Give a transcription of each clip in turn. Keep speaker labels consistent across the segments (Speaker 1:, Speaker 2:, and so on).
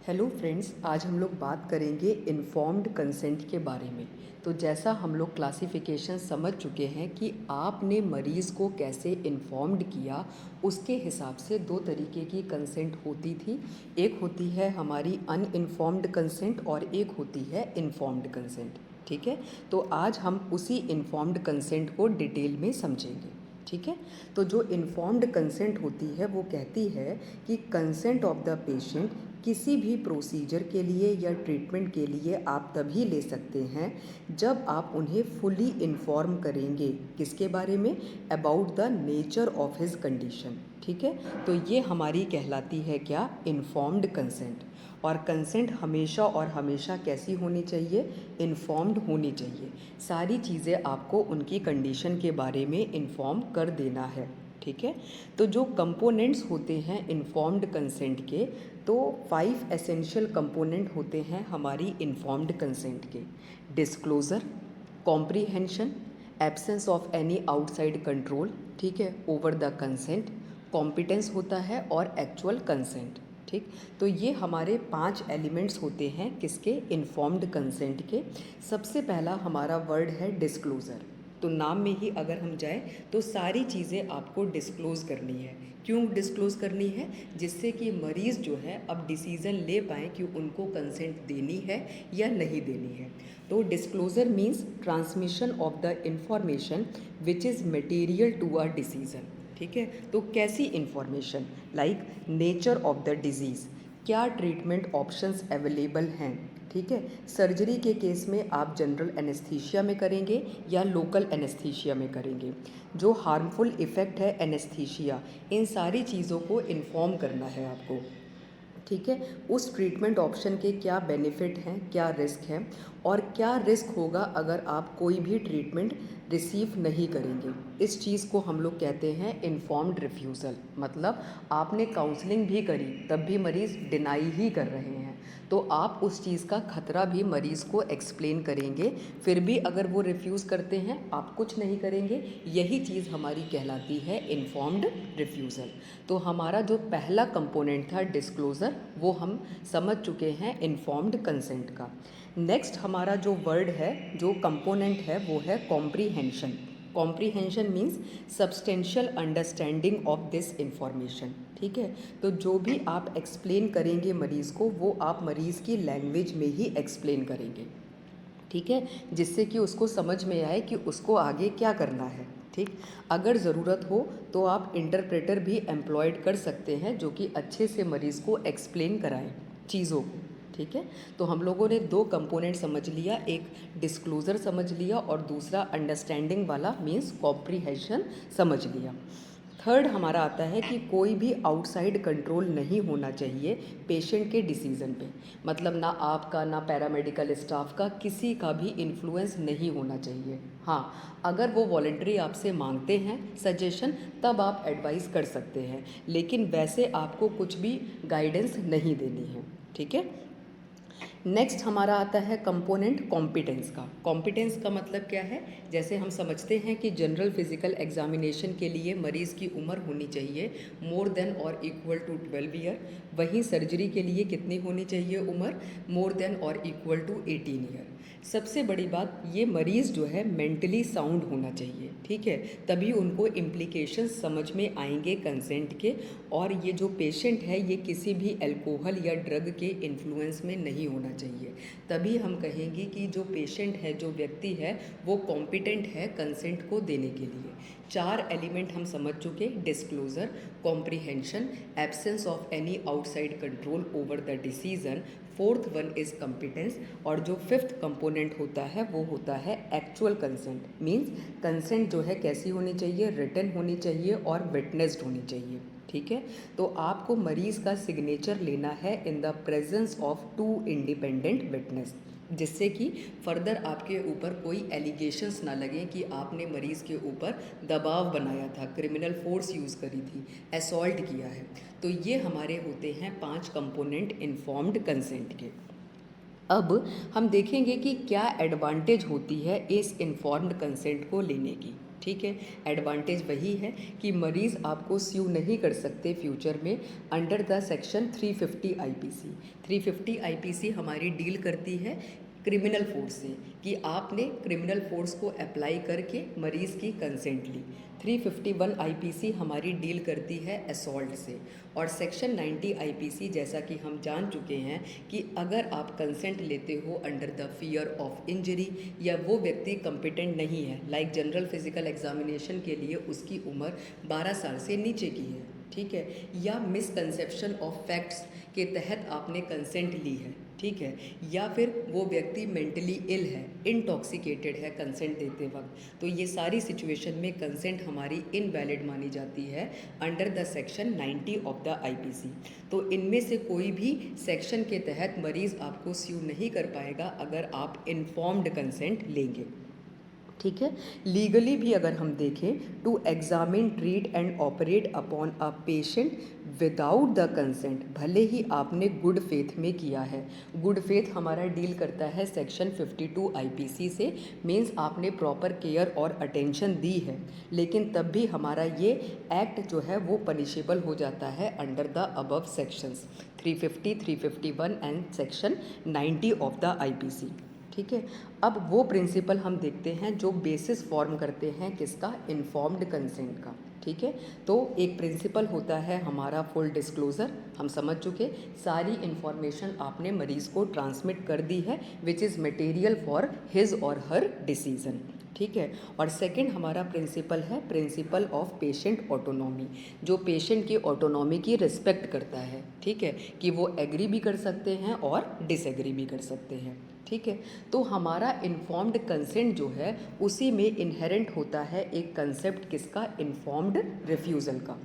Speaker 1: Hello friends, आज हम लोग बात करेंगे इन्फॉर्म्ड कंसेंट के बारे में। तो जैसा हम लोग क्लासिफिकेशन समझ चुके हैं कि आपने मरीज़ को कैसे इन्फॉर्म्ड किया, उसके हिसाब से दो तरीके की कंसेंट होती थी। एक होती है हमारी अनइन्फॉर्म्ड कंसेंट और एक होती है इन्फॉर्म्ड कंसेंट। ठीक है, तो आज हम उसी इन्फॉर्म्ड कंसेंट को डिटेल में समझेंगे। ठीक है, तो जो इन्फॉर्म्ड कंसेंट होती है वो कहती है कि कंसेंट ऑफ द पेशेंट किसी भी प्रोसीजर के लिए या ट्रीटमेंट के लिए आप तभी ले सकते हैं जब आप उन्हें फुली इन्फॉर्म करेंगे। किसके बारे में? About the nature of his condition. ठीक है, तो ये हमारी कहलाती है क्या? Informed consent. और कंसेंट हमेशा और हमेशा कैसी होनी चाहिए? इन्फॉर्म्ड होनी चाहिए। सारी चीज़ें आपको उनकी कंडीशन के बारे में इन्फॉर्म कर देना है। ठीक है, तो जो कंपोनेंट्स होते हैं इन्फॉर्म्ड कंसेंट के, तो 5 एसेंशियल कंपोनेंट होते हैं हमारी इन्फॉर्म्ड कंसेंट के। Disclosure, comprehension, absence of any outside control, ठीक है, ओवर द कंसेंट, कॉम्पिटेंस होता है और एक्चुअल कंसेंट। ठीक, तो ये हमारे 5 एलिमेंट्स होते हैं किसके? इन्फॉर्म्ड कंसेंट के। सबसे पहला हमारा वर्ड है डिस्क्लोज़र। तो नाम में ही अगर हम जाएं तो सारी चीज़ें आपको डिस्क्लोज़ करनी है। क्यों डिस्क्लोज़ करनी है? जिससे कि मरीज़ जो है अब डिसीज़न ले पाएँ कि उनको कंसेंट देनी है या नहीं देनी है। तो disclosure means transmission of the information which is material to a decision. ठीक है, तो कैसी information? Like nature of the disease, क्या ट्रीटमेंट ऑप्शंस अवेलेबल हैं। ठीक है, सर्जरी के केस में आप जनरल एनेस्थीसिया में करेंगे या लोकल एनेस्थीसिया में करेंगे। जो हार्मफुल इफ़ेक्ट है एनेस्थीसिया, इन सारी चीज़ों को इन्फॉर्म करना है आपको। ठीक है, उस ट्रीटमेंट ऑप्शन के क्या बेनिफिट हैं, क्या रिस्क हैं, और क्या रिस्क होगा अगर आप कोई भी ट्रीटमेंट रिसीव नहीं करेंगे। इस चीज़ को हम लोग कहते हैं इन्फॉर्म्ड रिफ्यूज़ल। मतलब आपने काउंसलिंग भी करी तब भी मरीज़ डिनाई ही कर रहे हैं, तो आप उस चीज़ का खतरा भी मरीज़ को एक्सप्लेन करेंगे। फिर भी अगर वो रिफ्यूज़ करते हैं, आप कुछ नहीं करेंगे, यही चीज़ हमारी कहलाती है इन्फॉर्म्ड रिफ्यूज़ल। तो हमारा जो पहला कंपोनेंट था डिस्क्लोज़र, वो हम समझ चुके हैं इन्फॉर्म्ड कंसेंट का। नेक्स्ट हमारा जो वर्ड है, जो कंपोनेंट है, वो है comprehension. Comprehension means substantial understanding of this information. ठीक है, तो जो भी आप एक्सप्लेन करेंगे मरीज़ को, वो आप मरीज़ की लैंग्वेज में ही एक्सप्लेन करेंगे। ठीक है, जिससे कि उसको समझ में आए कि उसको आगे क्या करना है। ठीक, अगर ज़रूरत हो तो आप इंटरप्रेटर भी एम्प्लॉयड कर सकते हैं, जो कि अच्छे से मरीज़ को एक्सप्लेन कराएं चीज़ों को। ठीक है, तो हम लोगों ने 2 कंपोनेंट समझ लिया, एक डिस्क्लोज़र समझ लिया और दूसरा अंडरस्टैंडिंग वाला मीन्स कॉम्प्रीहेंशन समझ लिया। थर्ड हमारा आता है कि कोई भी आउटसाइड कंट्रोल नहीं होना चाहिए पेशेंट के डिसीज़न पे। मतलब ना आपका ना पैरामेडिकल स्टाफ का, किसी का भी इन्फ्लुएंस नहीं होना चाहिए। हाँ, अगर वो वॉलंटरी आपसे मांगते हैं सजेशन, तब आप एडवाइस कर सकते हैं, लेकिन वैसे आपको कुछ भी गाइडेंस नहीं देनी है। ठीक है, नेक्स्ट हमारा आता है कंपोनेंट कॉम्पिटेंस का। कॉम्पिटेंस का मतलब क्या है? जैसे हम समझते हैं कि जनरल फिजिकल एग्जामिनेशन के लिए मरीज़ की उम्र होनी चाहिए मोर देन और इक्वल टू 12 ईयर, वहीं सर्जरी के लिए कितनी होनी चाहिए उम्र? मोर देन और इक्वल टू 18 ईयर। सबसे बड़ी बात, ये मरीज़ जो है मेंटली साउंड होना चाहिए। ठीक है, तभी उनको इम्प्लीकेशंस समझ में आएंगे कंसेंट के। और ये जो पेशेंट है, ये किसी भी अल्कोहल या ड्रग के इन्फ्लुएंस में नहीं होना चाहिए। तभी हम कहेंगे कि जो पेशेंट है, जो व्यक्ति है, वो कॉम्पिटेंट है कंसेंट को देने के लिए। 4 एलिमेंट हम समझ चुके: disclosure, comprehension, absence of any outside control over the decision, fourth one is competence, और जो फिफ्थ कंपोनेंट होता है वो होता है एक्चुअल कंसेंट। मीन्स कंसेंट जो है कैसी होनी चाहिए? रिटन होनी चाहिए और विटनेस्ड होनी चाहिए। ठीक है, तो आपको मरीज़ का सिग्नेचर लेना है in the presence of 2 independent witness, जिससे कि फर्दर आपके ऊपर कोई एलिगेशंस ना लगें कि आपने मरीज़ के ऊपर दबाव बनाया था, क्रिमिनल फोर्स यूज़ करी थी, असॉल्ट किया है। तो ये हमारे होते हैं 5 कंपोनेंट इन्फॉर्म्ड कंसेंट के। अब हम देखेंगे कि क्या एडवांटेज होती है इस इन्फॉर्म्ड कंसेंट को लेने की। ठीक है। एडवांटेज वही है कि मरीज़ आपको स्यू नहीं कर सकते फ्यूचर में under the section 350 IPC. 350 IPC हमारी डील करती है क्रिमिनल फोर्स से, कि आपने क्रिमिनल फोर्स को अप्लाई करके मरीज़ की कंसेंट ली। 351 आईपीसी हमारी डील करती है असॉल्ट से, और सेक्शन 90 आईपीसी जैसा कि हम जान चुके हैं कि अगर आप कंसेंट लेते हो under the fear of injury, या वो व्यक्ति कम्पिटेंट नहीं है, लाइक जनरल फिजिकल एग्जामिनेशन के लिए उसकी उम्र 12 साल से नीचे की है, ठीक है, या मिसकंसेप्शन ऑफ फैक्ट्स के तहत आपने कंसेंट ली है, ठीक है, या फिर वो व्यक्ति मेंटली इल है, इंटॉक्सिकेटेड है कंसेंट देते वक्त, तो ये सारी सिचुएशन में कंसेंट हमारी इनवैलिड मानी जाती है under the section 90 of the IPC. तो इनमें से कोई भी सेक्शन के तहत मरीज़ आपको स्यू नहीं कर पाएगा अगर आप इन्फॉर्म्ड कंसेंट लेंगे, ठीक है। लीगली भी अगर हम देखें, to examine, treat and operate upon a patient without the consent, भले ही आपने गुड फेथ में किया है। गुड फेथ हमारा डील करता है सेक्शन 52 आईपीसी से, मीन्स आपने प्रॉपर केयर और अटेंशन दी है, लेकिन तब भी हमारा ये एक्ट जो है वो पनिशेबल हो जाता है under the above sections 350, 351 and section 90 of the IPC, ठीक है। अब वो प्रिंसिपल हम देखते हैं जो बेसिस फॉर्म करते हैं किसका, इन्फॉर्म्ड कंसेंट का, ठीक है। तो एक प्रिंसिपल होता है हमारा फुल डिस्क्लोज़र, हम समझ चुके, सारी इन्फॉर्मेशन आपने मरीज़ को ट्रांसमिट कर दी है विच इज़ मटेरियल फॉर हिज और हर डिसीजन, ठीक है। और सेकंड हमारा प्रिंसिपल है प्रिंसिपल ऑफ पेशेंट ऑटोनॉमी, जो पेशेंट की ऑटोनॉमी की रिस्पेक्ट करता है, ठीक है, कि वो एग्री भी कर सकते हैं और डिसएग्री भी कर सकते हैं, ठीक है। तो हमारा इन्फॉर्म्ड कंसेंट जो है उसी में इनहेरेंट होता है एक कंसेप्ट किसका, इन्फॉर्म्ड रिफ्यूज़ल का।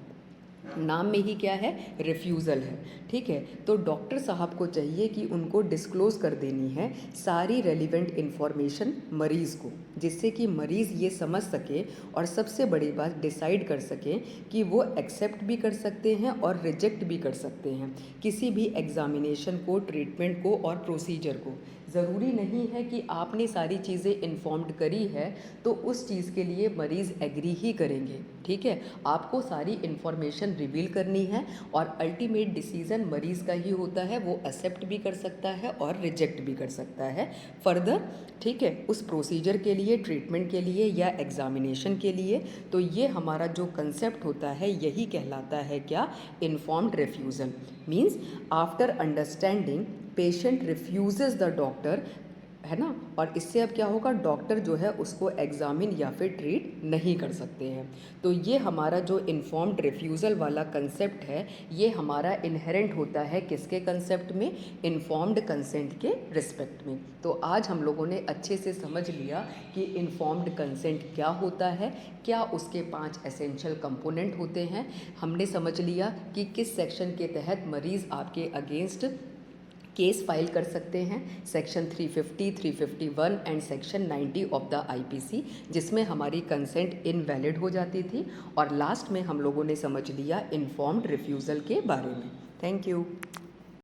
Speaker 1: नाम में ही क्या है, रिफ्यूज़ल है, ठीक है। तो डॉक्टर साहब को चाहिए कि उनको डिस्क्लोज़ कर देनी है सारी रेलिवेंट इन्फॉर्मेशन मरीज़ को, जिससे कि मरीज़ ये समझ सके और सबसे बड़ी बात डिसाइड कर सके कि वो एक्सेप्ट भी कर सकते हैं और रिजेक्ट भी कर सकते हैं किसी भी एग्ज़ामिनेशन को, ट्रीटमेंट को और प्रोसीजर को। ज़रूरी नहीं है कि आपने सारी चीज़ें इन्फॉर्म्ड करी है तो उस चीज़ के लिए मरीज़ एग्री ही करेंगे, ठीक है। आपको सारी इन्फॉर्मेशन रिवील करनी है और अल्टीमेट डिसीज़न मरीज़ का ही होता है, वो एक्सेप्ट भी कर सकता है और रिजेक्ट भी कर सकता है फर्दर, ठीक है, उस प्रोसीजर के लिए, ट्रीटमेंट के लिए या एग्जामिनेशन के लिए। तो ये हमारा जो कंसेप्ट होता है यही कहलाता है क्या, informed refusal. Means after understanding patient रिफ्यूज़ेस the doctor, है ना, और इससे अब क्या होगा, डॉक्टर जो है उसको एग्जामिन या फिर ट्रीट नहीं कर सकते हैं। तो ये हमारा जो इन्फॉर्म्ड रिफ्यूज़ल वाला कंसेप्ट है ये हमारा इनहेरेंट होता है किसके कंसेप्ट में, इन्फॉर्म्ड कंसेंट के रिस्पेक्ट में। तो आज हम लोगों ने अच्छे से समझ लिया कि इन्फॉर्म्ड कंसेंट क्या होता है, क्या उसके 5 एसेंशियल कंपोनेंट होते हैं, हमने समझ लिया कि किस सेक्शन के तहत मरीज़ आपके अगेंस्ट केस फाइल कर सकते हैं, section 350, 351 and section 90 of the IPC, जिसमें हमारी कंसेंट इनवैलिड हो जाती थी। और लास्ट में हम लोगों ने समझ लिया इन्फॉर्म्ड रिफ्यूज़ल के बारे में। Thank you.